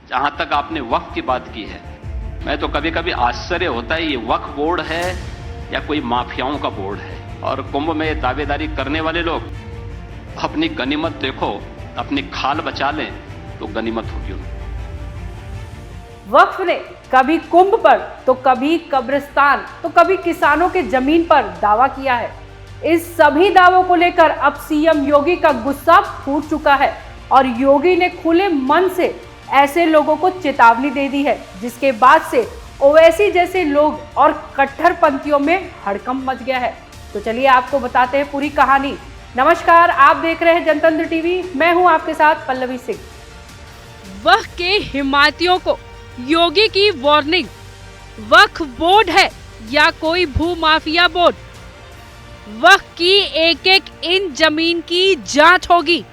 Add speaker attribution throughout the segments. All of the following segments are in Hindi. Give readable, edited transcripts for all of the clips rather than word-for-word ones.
Speaker 1: जहां तक आपने वक्फ की बात की है, मैं तो कभी कभी आश्चर्य होता है ये वक्फ बोर्ड है या कोई माफियाओं का बोर्ड है। और कुंभ में दावेदारी करने वाले लोग अपनी गनीमत देखो, अपनी खाल बचा लें तो गनीमत होगी।
Speaker 2: वक्फ ने कभी कुंभ पर तो कभी कब्रिस्तान तो कभी किसानों के जमीन पर दावा किया है। इस सभी दावों को लेकर अब सीएम योगी का गुस्सा फूट चुका है और योगी ने खुले मन से ऐसे लोगों को चेतावनी दे दी है, जिसके बाद से ओवैसी जैसे लोग और कट्टरपंथियों में हड़कंप मच गया है। तो चलिए आपको बताते हैं पूरी कहानी। नमस्कार, आप देख रहे हैं जनतंत्र टीवी, मैं हूं आपके साथ पल्लवी सिंह।
Speaker 3: वक्फ के हिमायतियों को योगी की वार्निंग, वक्फ बोर्ड है या कोई भू माफिया बोर्ड, वक्फ की एक एक इंच जमीन की जांच होगी।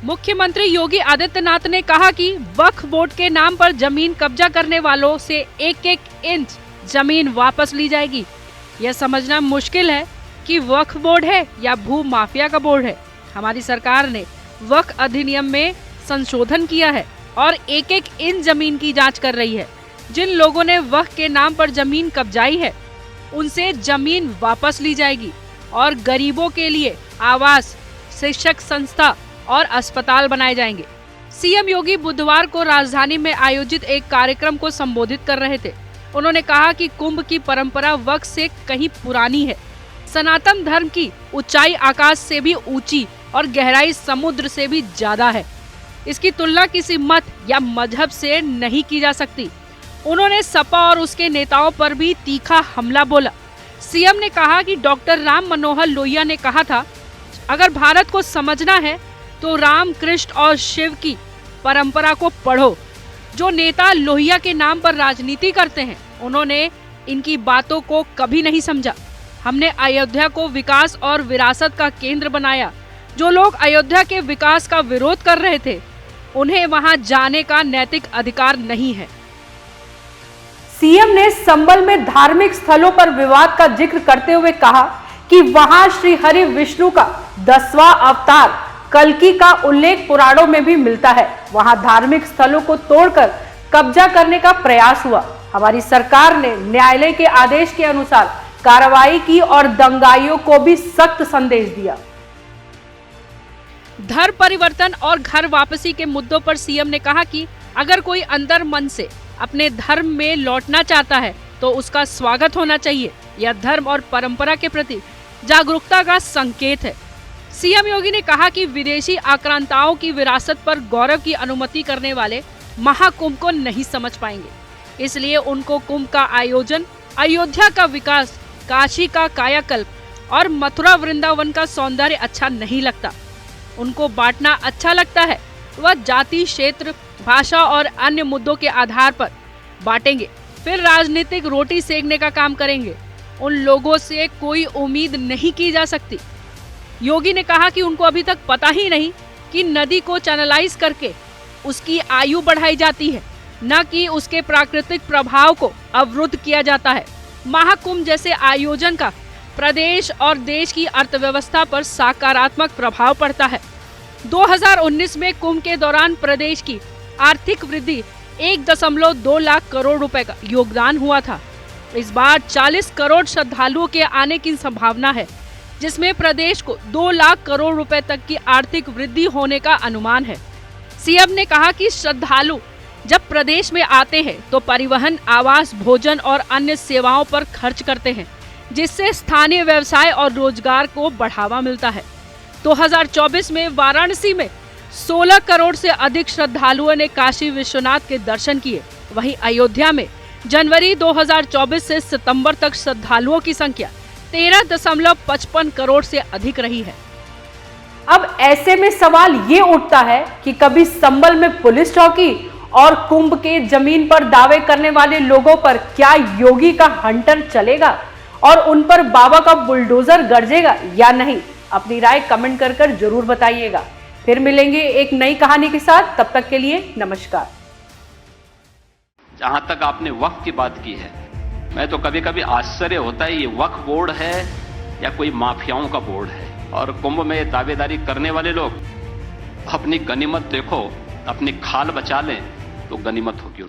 Speaker 3: मुख्यमंत्री योगी आदित्यनाथ ने कहा कि वक्फ बोर्ड के नाम पर जमीन कब्जा करने वालों से एक एक इंच जमीन वापस ली जाएगी। यह समझना मुश्किल है कि वक्फ बोर्ड है या भू माफिया का बोर्ड है। हमारी सरकार ने वक्फ अधिनियम में संशोधन किया है और एक एक इंच जमीन की जांच कर रही है। जिन लोगों ने वक्फ के नाम पर जमीन कब्जाई है उनसे जमीन वापस ली जाएगी और गरीबों के लिए आवास, शिक्षक संस्था और अस्पताल बनाए जाएंगे। सीएम योगी बुधवार को राजधानी में आयोजित एक कार्यक्रम को संबोधित कर रहे थे। उन्होंने कहा कि कुंभ की परंपरा वक्फ से कहीं पुरानी है। सनातन धर्म की ऊंचाई आकाश से भी ऊंची और गहराई समुद्र से भी ज्यादा है। इसकी तुलना किसी मत या मजहब से नहीं की जा सकती। उन्होंने सपा और उसके नेताओं पर भी तीखा हमला बोला। सीएम ने कहा कि डॉक्टर राम मनोहर लोहिया ने कहा था, अगर भारत को समझना है तो राम, कृष्ण और शिव की परंपरा को पढ़ो। जो नेता लोहिया के नाम पर राजनीति करते हैं उन्होंने इनकी बातों को कभी नहीं समझा। हमने अयोध्या को विकास और विरासत का केंद्र बनाया। जो लोग अयोध्या के विकास का विरोध कर रहे थे उन्हें वहां जाने का नैतिक अधिकार नहीं है।
Speaker 2: सीएम ने संबल में धार्मिक स्थलों पर विवाद का जिक्र करते हुए कहा कि वहां श्री हरि विष्णु का 10वां अवतार कल्कि का उल्लेख पुराणों में भी मिलता है। वहां धार्मिक स्थलों को तोड़कर कब्जा करने का प्रयास हुआ। हमारी सरकार ने न्यायालय के आदेश के अनुसार कार्रवाई की और दंगाइयों को भी सख्त संदेश दिया।
Speaker 3: धर्म परिवर्तन और घर वापसी के मुद्दों पर सीएम ने कहा कि अगर कोई अंदर मन से अपने धर्म में लौटना चाहता है तो उसका स्वागत होना चाहिए। यह धर्म और परंपरा के प्रति जागरूकता का संकेत है। सीएम योगी ने कहा कि विदेशी आक्रांताओं की विरासत पर गौरव की अनुमति करने वाले महाकुंभ को नहीं समझ पाएंगे। इसलिए उनको कुंभ का आयोजन, अयोध्या का विकास, काशी का कायाकल्प और मथुरा वृंदावन का सौंदर्य अच्छा नहीं लगता। उनको बांटना अच्छा लगता है। वह जाति, क्षेत्र, भाषा और अन्य मुद्दों के आधार पर बांटेंगे, फिर राजनीतिक रोटी सेकने का काम करेंगे। उन लोगों से कोई उम्मीद नहीं की जा सकती। योगी ने कहा कि उनको अभी तक पता ही नहीं कि नदी को चैनलाइज करके उसकी आयु बढ़ाई जाती है, न कि उसके प्राकृतिक प्रभाव को अवरुद्ध किया जाता है। महाकुंभ जैसे आयोजन का प्रदेश और देश की अर्थव्यवस्था पर सकारात्मक प्रभाव पड़ता है। 2019 में कुंभ के दौरान प्रदेश की आर्थिक वृद्धि 1.2 लाख करोड़ रुपए का योगदान हुआ था। इस बार 40 करोड़ श्रद्धालुओं के आने की संभावना है, जिसमें प्रदेश को 2 लाख करोड़ रुपए तक की आर्थिक वृद्धि होने का अनुमान है। सीएम ने कहा कि श्रद्धालु जब प्रदेश में आते हैं तो परिवहन, आवास, भोजन और अन्य सेवाओं पर खर्च करते हैं, जिससे स्थानीय व्यवसाय और रोजगार को बढ़ावा मिलता है। 2024 में वाराणसी में 16 करोड़ से अधिक श्रद्धालुओं ने काशी विश्वनाथ के दर्शन किए। वहीं अयोध्या में जनवरी 2024 से सितंबर तक श्रद्धालुओं की संख्या 13.55 करोड़ से अधिक रही है।
Speaker 2: अब ऐसे में सवाल ये उठता है कि कभी संबल में पुलिस चौकी और कुंभ के जमीन पर दावे करने वाले लोगों पर क्या योगी का हंटर चलेगा और उन पर बाबा का बुलडोजर गरजेगा या नहीं? अपनी राय कमेंट कर जरूर बताइएगा। फिर मिलेंगे एक नई कहानी के साथ, तब तक के लिए नमस्कार।
Speaker 1: जहां तक आपने वक्फ की बात की है, मैं तो कभी कभी आश्चर्य होता है ये वक्फ बोर्ड है या कोई माफियाओं का बोर्ड है। और कुंभ में दावेदारी करने वाले लोग अपनी गनीमत देखो, अपनी खाल बचा लें तो गनीमत होगी उनकी।